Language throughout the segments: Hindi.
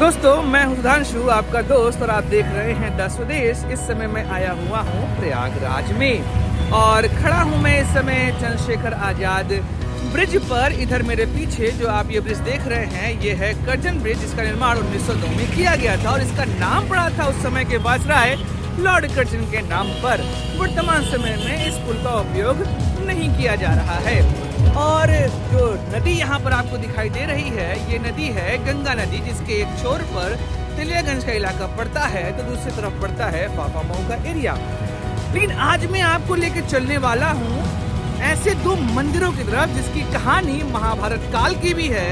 दोस्तों मैं हूं सुधांशु, आपका दोस्त, और आप देख रहे हैं द स्वदेश। इस समय मैं आया हुआ हूं प्रयागराज में और खड़ा हूं मैं इस समय चंद्रशेखर आजाद ब्रिज पर। इधर मेरे पीछे जो आप ये ब्रिज देख रहे हैं ये है कर्जन ब्रिज, जिसका निर्माण 1902 में किया गया था और इसका नाम पड़ा था उस समय के वायसराय लॉर्ड कर्जन के नाम पर। वर्तमान समय में इस पुल का उपयोग नहीं किया जा रहा है। और जो नदी यहाँ पर आपको दिखाई दे रही है ये नदी है गंगा नदी, जिसके एक छोर पर तिलियागंज का इलाका पड़ता है तो दूसरी तरफ पड़ता है फाफामऊ का एरिया। लेकिन आज मैं आपको लेकर चलने वाला हूँ ऐसे दो मंदिरों की तरफ जिसकी कहानी महाभारत काल की भी है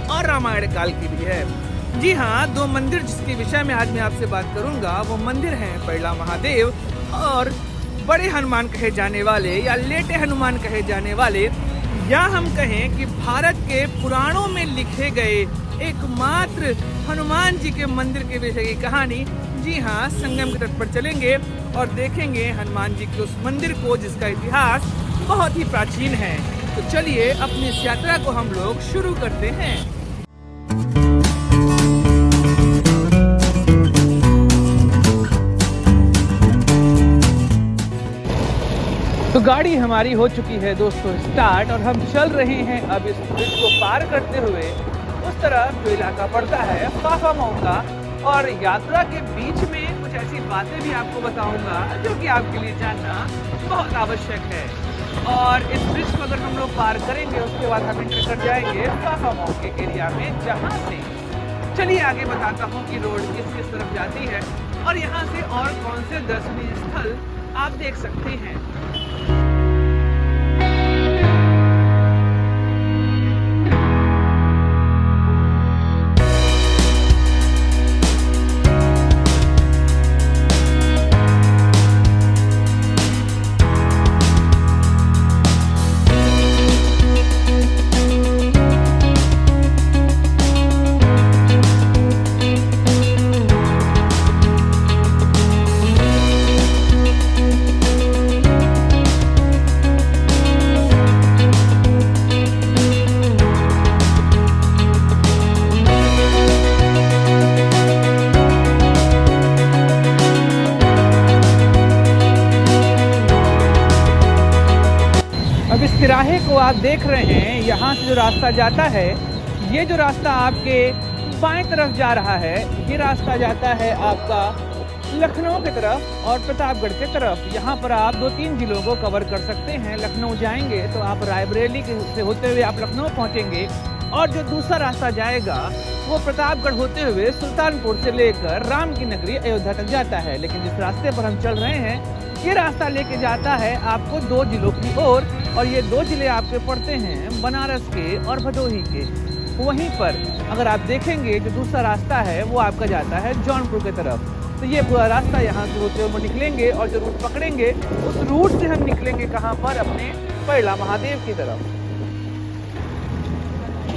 और रामायण काल की भी है। जी हाँ, दो मंदिर जिसके विषय में आज मैं आपसे बात करूंगा वो मंदिर हैं पैड़ा महादेव और बड़े हनुमान कहे जाने वाले या लेटे हनुमान कहे जाने वाले, या हम कहें कि भारत के पुराणों में लिखे गए एकमात्र हनुमान जी के मंदिर के विषय की कहानी। जी हाँ, संगम के तट पर चलेंगे और देखेंगे हनुमान जी के उस मंदिर को जिसका इतिहास बहुत ही प्राचीन है। तो चलिए अपनी इस यात्रा को हम लोग शुरू करते हैं। तो गाड़ी हमारी हो चुकी है दोस्तों स्टार्ट और हम चल रहे हैं अब इस ब्रिज को पार करते हुए उस तरफ जो इलाका पड़ता है फाफामऊ का। और यात्रा के बीच में कुछ ऐसी बातें भी आपको बताऊंगा जो कि आपके लिए जानना बहुत आवश्यक है। और इस ब्रिज को अगर हम लोग पार करेंगे उसके बाद हम एंटर कर जाएंगे फाफामऊ के एरिया में, जहाँ से चलिए आगे बताता हूँ कि रोड किस तरफ जाती है और यहाँ से और कौन से दर्शनीय स्थल आप देख सकते हैं। तिराहे को आप देख रहे हैं, यहाँ से जो रास्ता जाता है ये जो रास्ता आपके बाएं तरफ जा रहा है ये रास्ता जाता है आपका लखनऊ की तरफ और प्रतापगढ़ की तरफ। यहाँ पर आप 2-3 जिलों को कवर कर सकते हैं। लखनऊ जाएंगे तो आप रायबरेली से होते हुए आप लखनऊ पहुँचेंगे और जो दूसरा रास्ता जाएगा वो प्रतापगढ़ होते हुए सुल्तानपुर से लेकर राम की नगरी अयोध्या तक जाता है। लेकिन जिस रास्ते पर हम चल रहे हैं ये रास्ता लेके जाता है आपको 2 जिलों की ओर और ये 2 जिले आपके पड़ते हैं बनारस के और भदोही के। वहीं पर अगर आप देखेंगे जो दूसरा रास्ता है वो आपका जाता है जौनपुर की तरफ। तो ये पूरा रास्ता यहाँ से होते हुए निकलेंगे और जो रूट पकड़ेंगे उस रूट से हम निकलेंगे कहाँ पर, अपने पैड़ा महादेव की तरफ।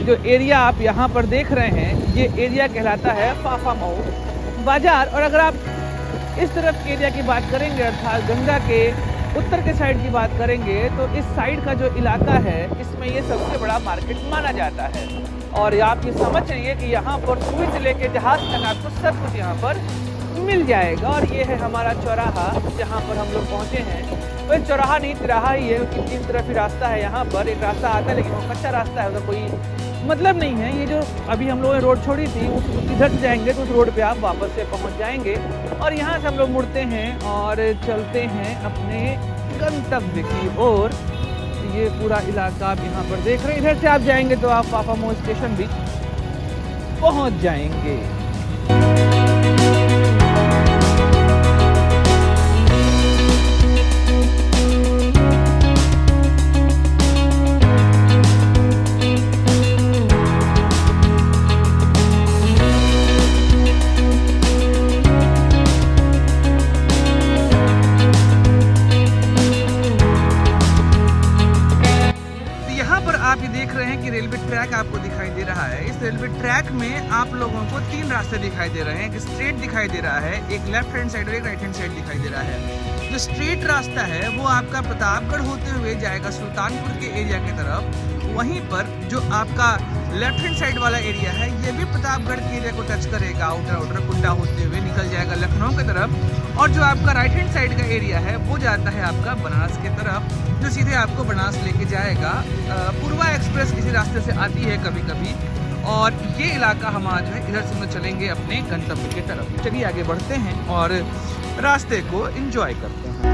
जो एरिया आप यहाँ पर देख रहे हैं ये एरिया कहलाता है फाफामऊ बाजार। और अगर आप इस तरफ के एरिया की बात करेंगे अर्थात गंगा के उत्तर के साइड की बात करेंगे तो इस साइड का जो इलाका है इसमें ये सबसे बड़ा मार्केट माना जाता है। और आप ये समझ जाइए कि यहाँ पर सुई से लेके जहाज तक आपको सब कुछ यहाँ पर मिल जाएगा। और ये है हमारा चौराहा जहाँ पर हम लोग पहुँचे हैं। तो चौराहा नहीं तिराहा ही है क्योंकि 3 तरफ ही रास्ता है। यहाँ पर एक रास्ता आता है लेकिन वो कच्चा रास्ता है, उसका कोई मतलब नहीं है। ये जो अभी हम लोगों ने रोड छोड़ी थी उस इधर से जाएंगे तो उस रोड पे आप वापस से पहुंच जाएंगे। और यहाँ से हम लोग मुड़ते हैं और चलते हैं अपने गंतव्य की ओर। ये पूरा इलाका आप यहाँ पर देख रहे हैं। इधर से आप जाएंगे तो आप फाफामऊ स्टेशन भी पहुंच जाएंगे। आप ये देख रहे हैं कि रेलवे ट्रैक आपको दिखाई दे रहा है। इस रेलवे ट्रैक में आप लोगों को 3 रास्ते दिखाई दे रहे हैं। एक स्ट्रेट दिखाई दे रहा है, एक लेफ्ट हैंड साइड और एक राइट हैंड साइड दिखाई दे रहा है। जो स्ट्रेट रास्ता है वो आपका प्रतापगढ़ होते हुए जाएगा सुल्तानपुर के एरिया की तरफ। वहीं पर जो आपका लेफ्ट हैंड साइड वाला एरिया है ये भी प्रतापगढ़ के एरिया को टच करेगा, आउटर कुंडा होते हुए निकल जाएगा लखनऊ की तरफ। और जो आपका राइट हैंड साइड का एरिया है वो जाता है आपका बनारस की तरफ, जो सीधे आपको बनारस लेके जाएगा। पूर्वा एक्सप्रेस इसी रास्ते से आती है कभी कभी। और ये इलाका हमारा जो है इधर से हम चलेंगे अपने गंतव्य की तरफ। चलिए आगे बढ़ते हैं और रास्ते को एंजॉय करते हैं।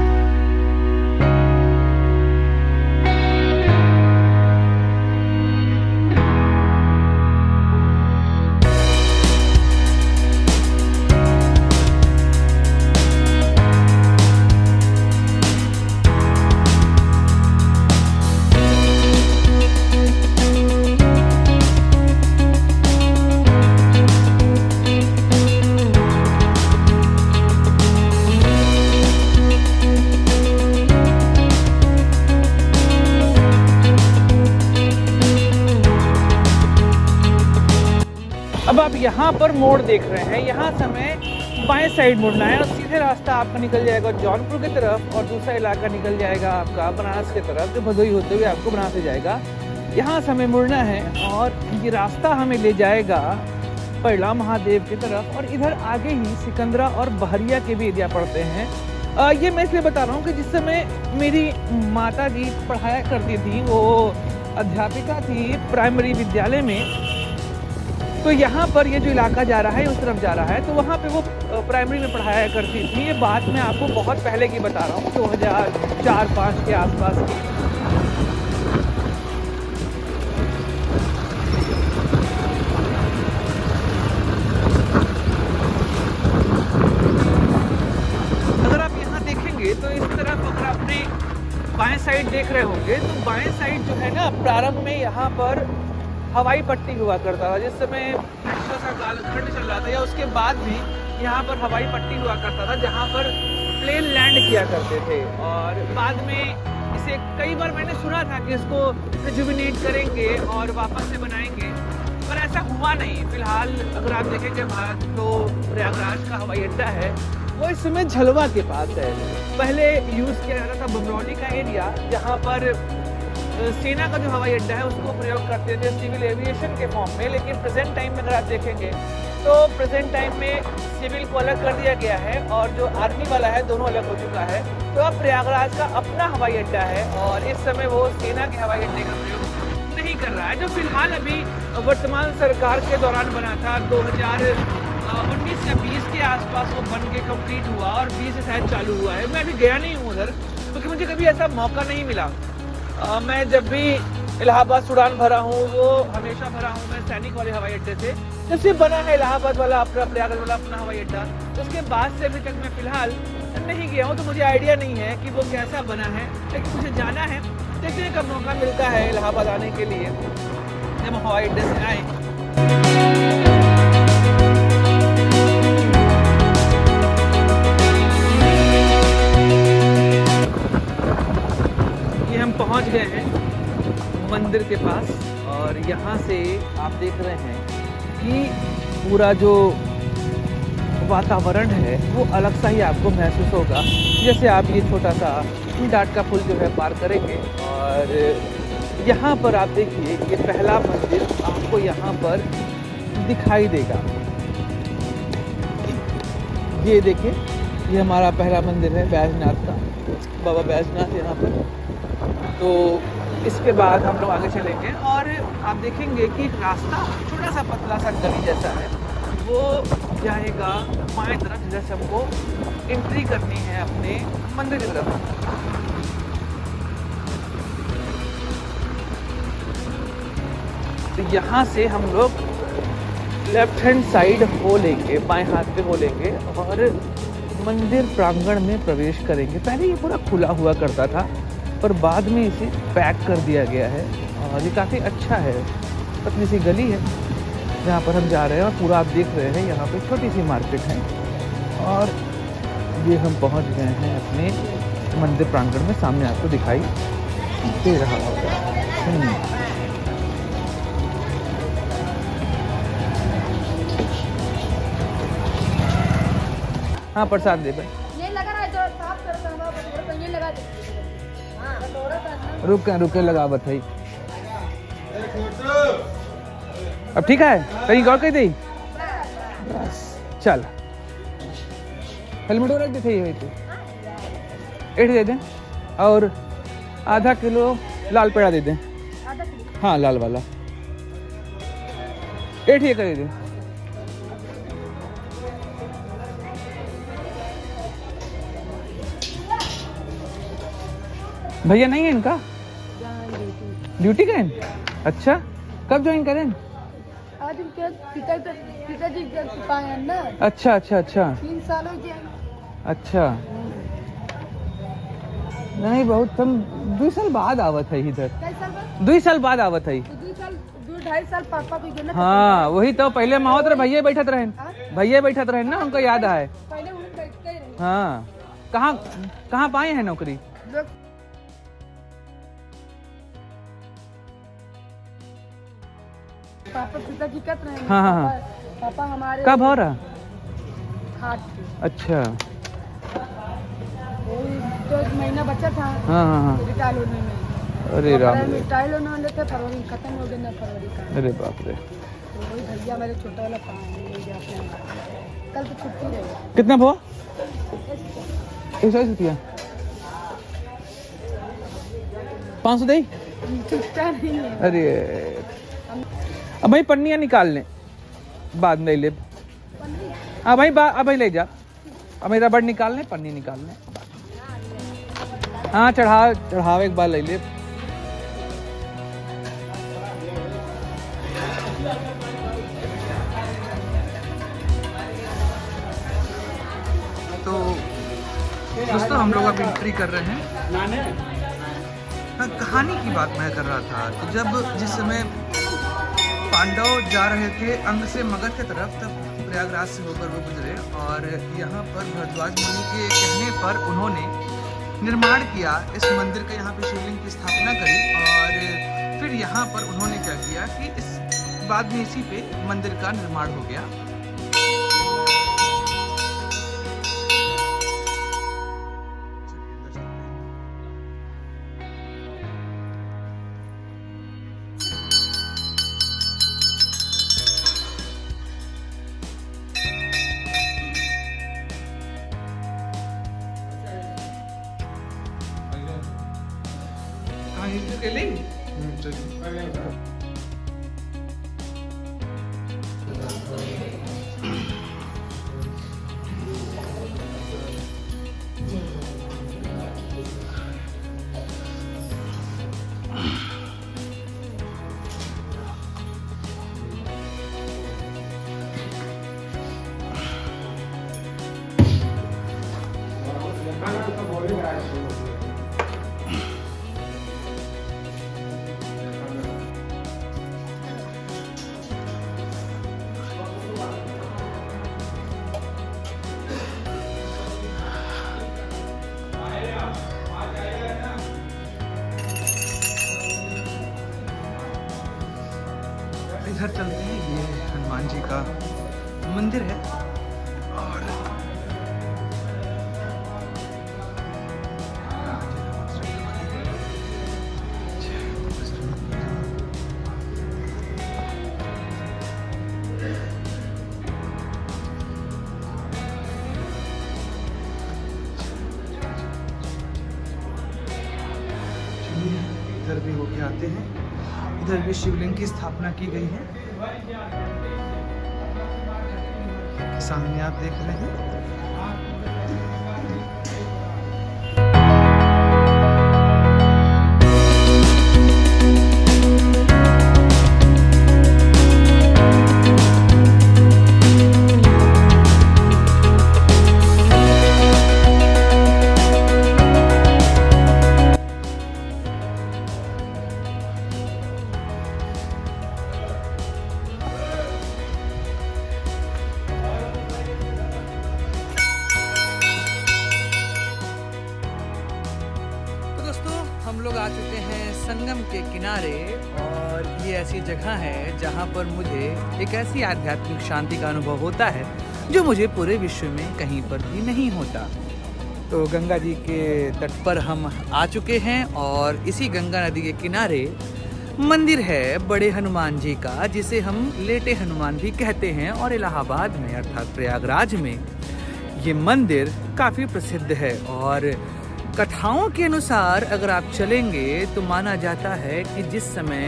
अब आप यहाँ पर मोड़ देख रहे हैं, यहाँ से हमें बाएं साइड मुड़ना है और सीधे रास्ता आपका निकल जाएगा जौनपुर की तरफ और दूसरा इलाका निकल जाएगा आपका बनारस की तरफ, जो भदोही होते हुए आपको बनारस से जाएगा। यहाँ से हमें मुड़ना है और ये रास्ता हमें ले जाएगा पैला महादेव की तरफ और इधर आगे ही सिकंदरा और बहरिया के भी एरिया पड़ते हैं। ये मैं इसलिए बता रहा हूँ कि जिस समय मेरी माता जी पढ़ाया करती थी, वो अध्यापिका थी प्राइमरी विद्यालय में, तो यहाँ पर ये जो इलाका जा रहा है उस तरफ जा रहा है, तो वहाँ पे वो प्राइमरी में पढ़ाया करती थी। ये बात मैं आपको बहुत पहले की बता रहा हूँ, 2004-05 के आसपास की। अगर आप यहाँ देखेंगे तो इस तरफ अगर आपने बाएं साइड देख रहे होंगे तो बाएं साइड जो है ना, प्रारंभ में यहाँ पर हवाई पट्टी हुआ करता था। जिस समय अच्छा सा कालखंड चल रहा था या उसके बाद भी यहाँ पर हवाई पट्टी हुआ करता था, जहाँ पर प्लेन लैंड किया करते थे। और बाद में इसे कई बार मैंने सुना था कि इसको रिजुविनेट करेंगे और वापस से बनाएंगे, पर ऐसा हुआ नहीं। फिलहाल अगर आप देखेंगे भारत तो प्रयागराज का हवाई अड्डा है वो इस समय झलवा के पास है। पहले यूज़ किया जाता था बमरौली का एरिया, जहाँ पर सेना का जो हवाई अड्डा है उसको प्रयोग करते थे सिविल एविएशन के फॉर्म में। लेकिन प्रेजेंट टाइम में अगर आप देखेंगे तो प्रेजेंट टाइम में सिविल को अलग कर दिया गया है और जो आर्मी वाला है दोनों अलग हो चुका है। तो अब प्रयागराज का अपना हवाई अड्डा है और इस समय वो सेना के हवाई अड्डे का प्रयोग नहीं कर रहा है, जो फिलहाल अभी वर्तमान सरकार के दौरान बना था। 2019 या 20 के आसपास वो बन के कम्प्लीट हुआ और 20 से शायद चालू हुआ है। मैं अभी गया नहीं हूँ उधर, क्योंकि मुझे कभी ऐसा मौका नहीं मिला। मैं जब भी इलाहाबाद से उड़ान भरा हूँ वो हमेशा भरा हूँ मैं सैनिक वाले हवाई अड्डे से। जब से बना है इलाहाबाद वाला अपना, प्रयागराज वाला अपना हवाई अड्डा, तो उसके बाद से अभी तक मैं फिलहाल नहीं गया हूँ, तो मुझे आइडिया नहीं है कि वो कैसा बना है। लेकिन मुझे जाना है, देखने का मौका मिलता है इलाहाबाद आने के लिए जब हवाई अड्डे से आए। हम पहुंच गए हैं मंदिर के पास और यहाँ से आप देख रहे हैं कि पूरा जो वातावरण है वो अलग सा ही आपको महसूस होगा। जैसे आप ये छोटा सा डाट का पुल जो है पार करेंगे और यहाँ पर आप देखिए ये पहला मंदिर आपको यहाँ पर दिखाई देगा। ये देखिए ये हमारा पहला मंदिर है बैजनाथ का, बाबा बैजनाथ यहाँ पर। तो इसके बाद हम लोग आगे चलेंगे और आप देखेंगे कि रास्ता छोटा सा पतला सा गली जैसा है, वो जाएगा बाएं तरफ, जैसे हमको एंट्री करनी है अपने मंदिर की तरफ। तो यहाँ से हम लोग लेफ्ट हैंड साइड हो लेंगे, बाएं हाथ पे हो लेंगे और मंदिर प्रांगण में प्रवेश करेंगे। पहले ये पूरा खुला हुआ करता था पर बाद में इसे पैक कर दिया गया है और ये काफ़ी अच्छा है। पतली सी गली है जहाँ पर हम जा रहे हैं और पूरा आप देख रहे हैं यहाँ पे छोटी सी मार्केट है और ये हम पहुँच गए हैं अपने मंदिर प्रांगण में। सामने आपको दिखाई दे रहा होगा। हाँ प्रसाद दे भाई, रुक रुके लगा बताई। अब ठीक है, कहीं और कहीं दी बस चल। हेलमेट रख देते ही एट दे दें और आधा किलो लाल पेड़ा दे दें। हाँ लाल वाला एट ये कर दें। भैया नहीं है इनका ड्यूटी का है? अच्छा कब ज्वाइन करें? आज पिताजी पाए ना। अच्छा अच्छा अच्छा 3 साल हो गए। अच्छा नहीं बहुत कम 2 साल बाद आवत है इधर। 2 साल बाद आवत है। 2-2.5 साल पापा भी गए ना। हाँ वही तो पहले मावत रहे भैया बैठत रहे, भैया बैठत रहे ना, उनको याद है। पहले उन्हें बैठते रहे। हाँ कहाँ पाए हैं नौकरी? पापा पिताजी कब रहे? हाँ हाँ हाँ। पापा हमारे कब हो रहा? हार्ट पे। अच्छा तो 1 महीना बचा था। हाँ हाँ हाँ। रिटायर होने में। अरे राम रे। रिटायर होने वाले थे, फरवरी खत्म हो गया ना फरवरी का। अरे बाप रे। तो वही भैया मेरे छोटा वाला कल तो छुट्टी रही। कितना हुआ? 140 रुपया 500 दे। छुट्टा नहीं है। अरे अब भाई पन्नियाँ निकाल लें बाद में ले। हाँ भाई अब भाई ले जा, अब मेरा रबड़ निकाल लें, पन्नी निकाल लें। हाँ चढ़ाव एक बार ले ले। तो दोस्तों हम लोग अब एंट्री कर रहे हैं। कहानी की बात मैं कर रहा था तो जब जिस समय पांडव जा रहे थे अंग से मगध की तरफ, तब प्रयागराज से होकर वो गुजरे और यहाँ पर भरद्वाज मुनि के कहने पर उन्होंने निर्माण किया इस मंदिर का, यहाँ पे शिवलिंग की स्थापना करी और फिर यहाँ पर उन्होंने क्या किया कि इस बाद में इसी पे मंदिर का निर्माण हो गया। इधर चलते हैं, ये हनुमान जी का मंदिर है और इधर भी होके आते हैं। इधर भी शिवलिंग की स्थापना की गई है, सामने आप देख रहे हैं। हम लोग आ चुके हैं संगम के किनारे और ये ऐसी जगह है जहाँ पर मुझे एक ऐसी आध्यात्मिक शांति का अनुभव होता है जो मुझे पूरे विश्व में कहीं पर भी नहीं होता। तो गंगा जी के तट पर हम आ चुके हैं और इसी गंगा नदी के किनारे मंदिर है बड़े हनुमान जी का, जिसे हम लेटे हनुमान भी कहते हैं। और इलाहाबाद में अर्थात प्रयागराज में ये मंदिर काफ़ी प्रसिद्ध है। और कथाओं के अनुसार अगर आप चलेंगे तो माना जाता है कि जिस समय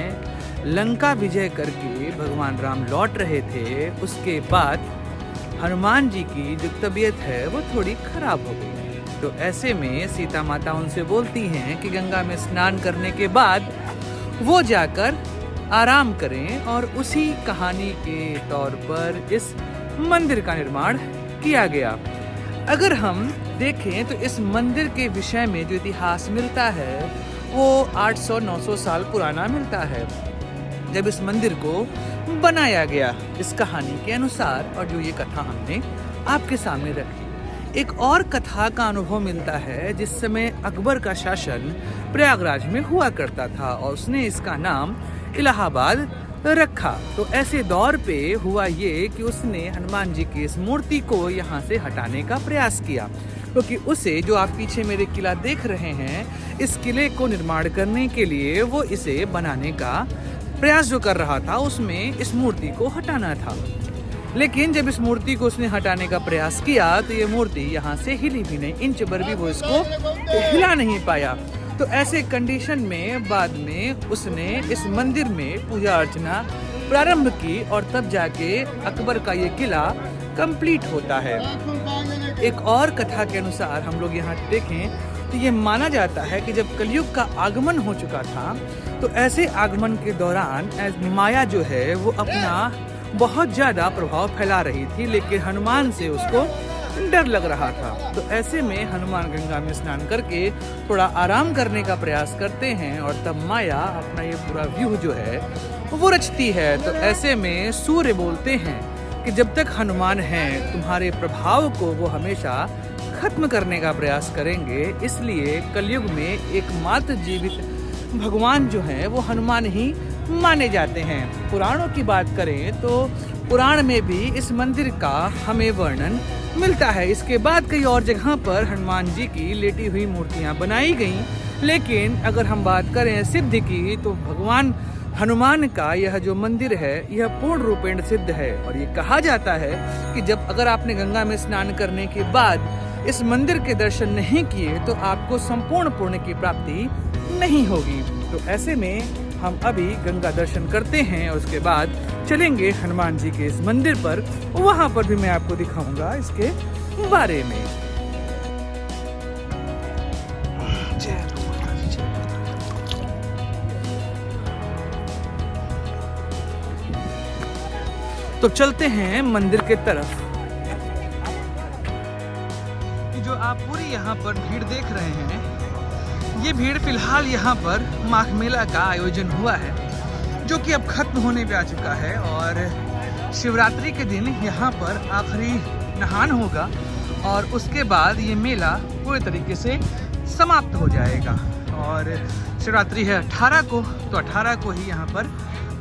लंका विजय करके भगवान राम लौट रहे थे, उसके बाद हनुमान जी की जो तबीयत है वो थोड़ी खराब हो गई। तो ऐसे में सीता माता उनसे बोलती हैं कि गंगा में स्नान करने के बाद वो जाकर आराम करें, और उसी कहानी के तौर पर इस मंदिर का निर्माण किया गया। अगर हम देखें तो इस मंदिर के विषय में जो इतिहास मिलता है वो 800-900 साल पुराना मिलता है, जब इस मंदिर को बनाया गया इस कहानी के अनुसार। और जो ये कथा हमने आपके सामने रखी। एक और कथा का अनुभव मिलता है जिस समय अकबर का शासन प्रयागराज में हुआ करता था और उसने इसका नाम इलाहाबाद रखा। तो ऐसे दौर पे हुआ ये कि उसने हनुमान जी की इस मूर्ति को यहाँ से हटाने का प्रयास किया, क्योंकि उसे जो आप पीछे मेरे किला देख रहे हैं, इस किले को निर्माण करने के लिए वो इसे बनाने का प्रयास जो कर रहा था उसमें इस मूर्ति को हटाना था। लेकिन जब इस मूर्ति को उसने हटाने का प्रयास किया तो ये मूर्ति यहाँ से हिली भी नहीं, इंच भर भी वो इसको हिला नहीं पाया। तो ऐसे कंडीशन में बाद में उसने इस मंदिर में पूजा अर्चना प्रारंभ की और तब जाके अकबर का ये किला कंप्लीट होता है। एक और कथा के अनुसार हम लोग यहाँ देखें तो ये माना जाता है कि जब कलयुग का आगमन हो चुका था तो ऐसे आगमन के दौरान माया जो है वो अपना बहुत ज़्यादा प्रभाव फैला रही थी, लेकिन हनुमान से उसको डर लग रहा था। तो ऐसे में हनुमान गंगा में स्नान करके थोड़ा आराम करने का प्रयास करते हैं और तब माया अपना ये पूरा व्यू जो है वो रचती है। तो ऐसे में सूर्य बोलते हैं कि जब तक हनुमान हैं तुम्हारे प्रभाव को वो हमेशा खत्म करने का प्रयास करेंगे, इसलिए कलयुग में एकमात्र जीवित भगवान जो हैं वो हनुमान ही माने जाते हैं। पुराणों की बात करें तो पुराण में भी इस मंदिर का हमें वर्णन मिलता है। इसके बाद कई और जगह पर हनुमान जी की लेटी हुई मूर्तियां बनाई गईं, लेकिन अगर हम बात करें सिद्ध की तो भगवान हनुमान का यह जो मंदिर है यह पूर्ण रूपेण सिद्ध है। और ये कहा जाता है कि जब अगर आपने गंगा में स्नान करने के बाद इस मंदिर के दर्शन नहीं किए तो आपको संपूर्ण पुण्य की प्राप्ति नहीं होगी। तो ऐसे में हम अभी गंगा दर्शन करते हैं और उसके बाद चलेंगे हनुमान जी के इस मंदिर पर, वहां पर भी मैं आपको दिखाऊंगा इसके बारे में। तो चलते हैं मंदिर के तरफ। जो आप पूरी यहाँ पर भीड़ देख रहे हैं, ये भीड़ फिलहाल यहाँ पर माघ मेला का आयोजन हुआ है, जो कि अब खत्म होने पे आ चुका है। और शिवरात्रि के दिन यहाँ पर आखिरी नहान होगा और उसके बाद ये मेला पूरे तरीके से समाप्त हो जाएगा। और शिवरात्रि है 18 को, तो 18 को ही यहाँ पर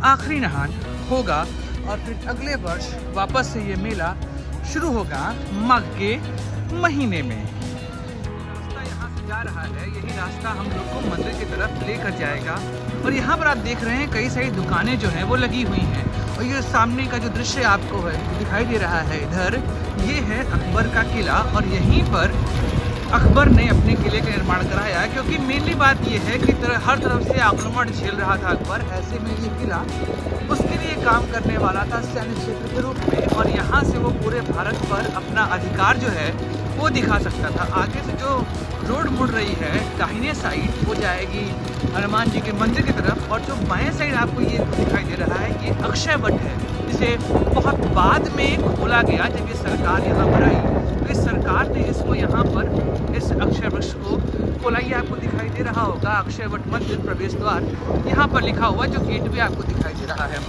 आखिरी नहान होगा और फिर अगले वर्ष वापस से ये मेला शुरू होगा माघ के महीने में। रास्ता यहाँ से जा रहा है, यही रास्ता हम लोग को मंदिर की तरफ लेकर जाएगा। और यहाँ पर आप देख रहे हैं कई सारी दुकानें जो हैं वो लगी हुई हैं। और ये सामने का जो दृश्य आपको है दिखाई दे रहा है इधर, ये है अकबर का किला। और यहीं पर अकबर ने अपने किले का निर्माण कराया, क्योंकि मेनली बात ये है कि हर तरफ से आक्रमण झेल रहा था अकबर। ऐसे में ये किला उसके लिए काम करने वाला था सैन्य क्षेत्र के रूप में, और यहाँ से वो पूरे भारत पर अपना अधिकार जो है वो दिखा सकता था। आगे से जो रोड मुड़ रही है दाहिने साइड वो जाएगी हनुमान जी के मंदिर की तरफ, और जो बाएं साइड आपको ये दिखाई दे रहा है ये अक्षय वट है, जिसे बहुत बाद में खोला गया जब ये सरकार यहाँ पर आई। तो इस सरकार ने इसको यहाँ पर इस अक्षय वृक्ष को खोला। ये आपको दिखाई दे रहा होगा अक्षय वट मंदिर प्रवेश द्वार यहाँ पर लिखा हुआ, जो गेट भी आपको दिखाई दे रहा है।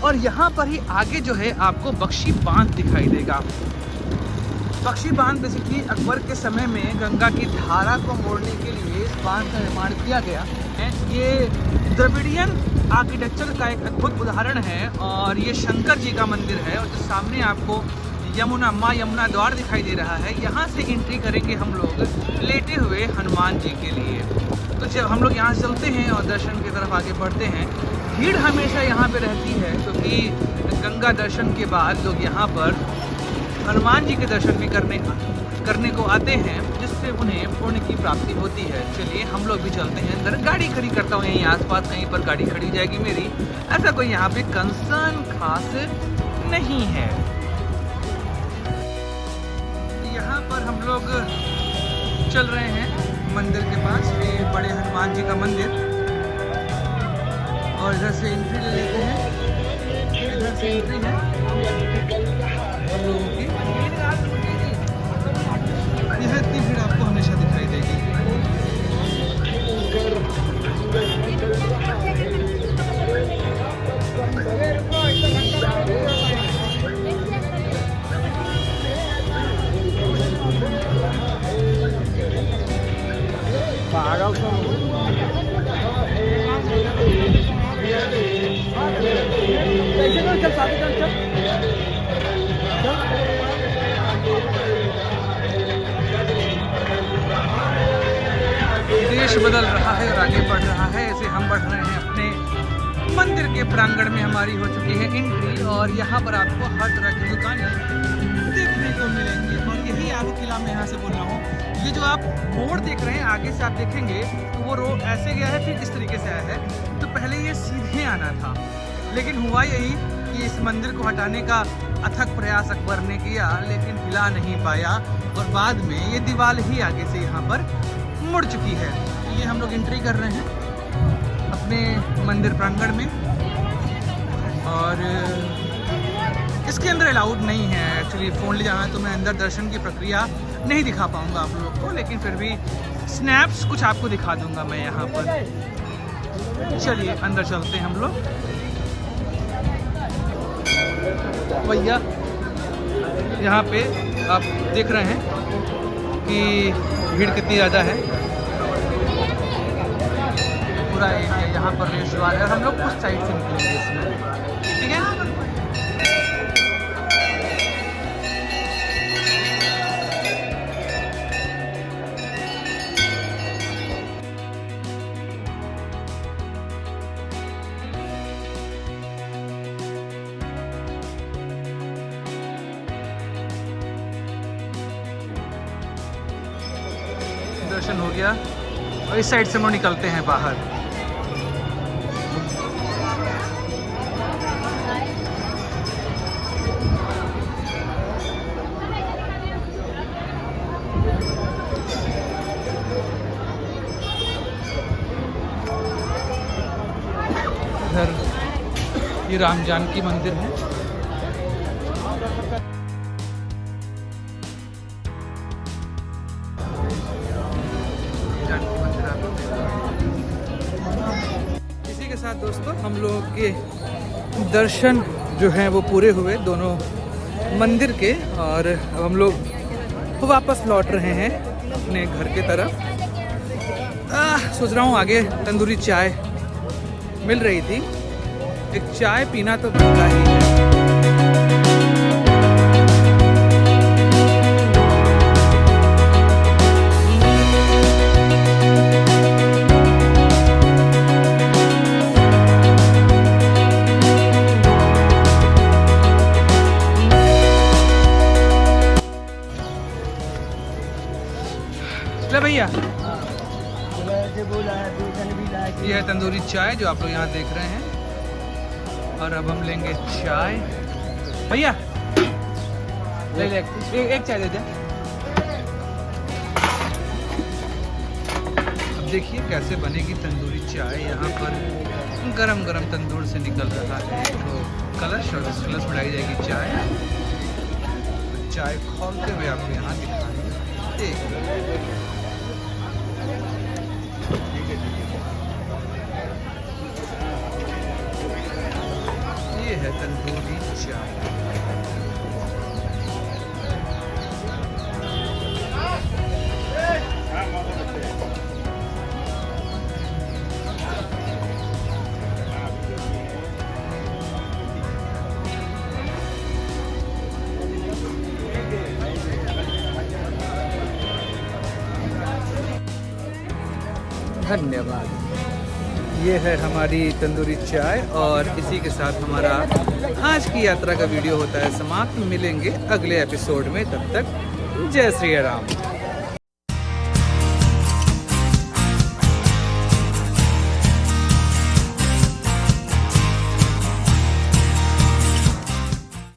और यहाँ पर ही आगे जो है आपको बख्शी बांध दिखाई देगा। बख्शी बांध बेसिकली अकबर के समय में गंगा की धारा को मोड़ने के लिए इस बांध का निर्माण किया गया है। ये द्रविडियन आर्किटेक्चर का एक अद्भुत उदाहरण है। और ये शंकर जी का मंदिर है, और जो सामने आपको यमुना माँ यमुना द्वार दिखाई दे रहा है, यहाँ से एंट्री करेंगे हम लोग लेटे हुए हनुमान जी के लिए। तो जब हम लोग यहाँ से चलते हैं और दर्शन की तरफ आगे बढ़ते हैं, भीड़ हमेशा यहाँ पे रहती है क्योंकि गंगा दर्शन के बाद लोग यहाँ पर हनुमान जी के दर्शन भी करने को आते हैं, जिससे उन्हें पुण्य की प्राप्ति होती है। चलिए हम लोग भी चलते हैं अंदर। गाड़ी खड़ी करता हूँ यहीं आसपास, कहीं पर गाड़ी खड़ी जाएगी मेरी। ऐसा कोई यहाँ पे कंसर्न खास नहीं है। यहाँ पर हम लोग चल रहे हैं मंदिर के पास, ये बड़े हनुमान जी का मंदिर, और इधर से एंट्री ले लेते हैं। इधर से एंट्री है हम लोगों की। यह इतनी भीड़ आपको हमेशा दिखाई देगी। देश बदल रहा है और आगे बढ़ रहा है, ऐसे हम बढ़ रहे हैं अपने मंदिर के प्रांगण में। हमारी हो चुकी है एंट्री और यहाँ पर आपको हर तरह की दुकानें देखने को मिलेंगी। और यही आगे किला में यहाँ से बोल रहा हूँ। ये जो आप मोड़ देख रहे हैं, आगे से आप देखेंगे तो वो रोड ऐसे गया है, फिर इस तरीके से आया है। तो पहले ये सीधे आना था, लेकिन हुआ यही कि इस मंदिर को हटाने का अथक प्रयास अकबर ने किया, लेकिन हिला नहीं पाया और बाद में ये दीवार ही आगे से यहाँ पर मुड़ चुकी है। ये हम लोग एंट्री कर रहे हैं अपने मंदिर प्रांगण में, और इसके अंदर अलाउड नहीं है एक्चुअली। फ़ोन ले जाना है तो मैं अंदर दर्शन की प्रक्रिया नहीं दिखा पाऊँगा आप लोग को, लेकिन फिर भी स्नैप्स कुछ आपको दिखा दूँगा मैं यहाँ पर। चलिए अंदर चलते हैं हम लोग। भैया यहाँ पे आप देख रहे हैं कि भीड़ कितनी ज़्यादा है। पूरा एरिया यहाँ पर रेस द्वार है और हम लोग उस साइड से निकलेंगे इसमें, ठीक है। दर्शन हो गया और इस साइड से हम लोग निकलते हैं बाहर। इधर ये राम जानकी मंदिर है। इसी के साथ दोस्तों हम लोगों के दर्शन जो हैं वो पूरे हुए दोनों मंदिर के, और अब हम लोग वापस लौट रहे हैं अपने घर के तरफ। सोच रहा हूँ आगे तंदूरी चाय मिल रही थी, एक चाय पीना तो बनता ही है। भैया ये है तंदूरी चाय जो आप लोग यहाँ देख रहे हैं, और अब हम लेंगे चाय। भैया ले एक चाय दे दे। अब देखिए कैसे बनेगी तंदूरी चाय। यहाँ पर गरम गरम तंदूर से निकल रहा है तो कलश, और इस कलश में डाली जाएगी चाय। चाय खोलते हुए आपको यहाँ दिखाएंगे। ये है तंदूरी चाय। धन्यवाद। ये है हमारी तंदूरी चाय और इसी के साथ हमारा आज की यात्रा का वीडियो होता है समाप्त। मिलेंगे अगले एपिसोड में, तब तक जय श्री राम।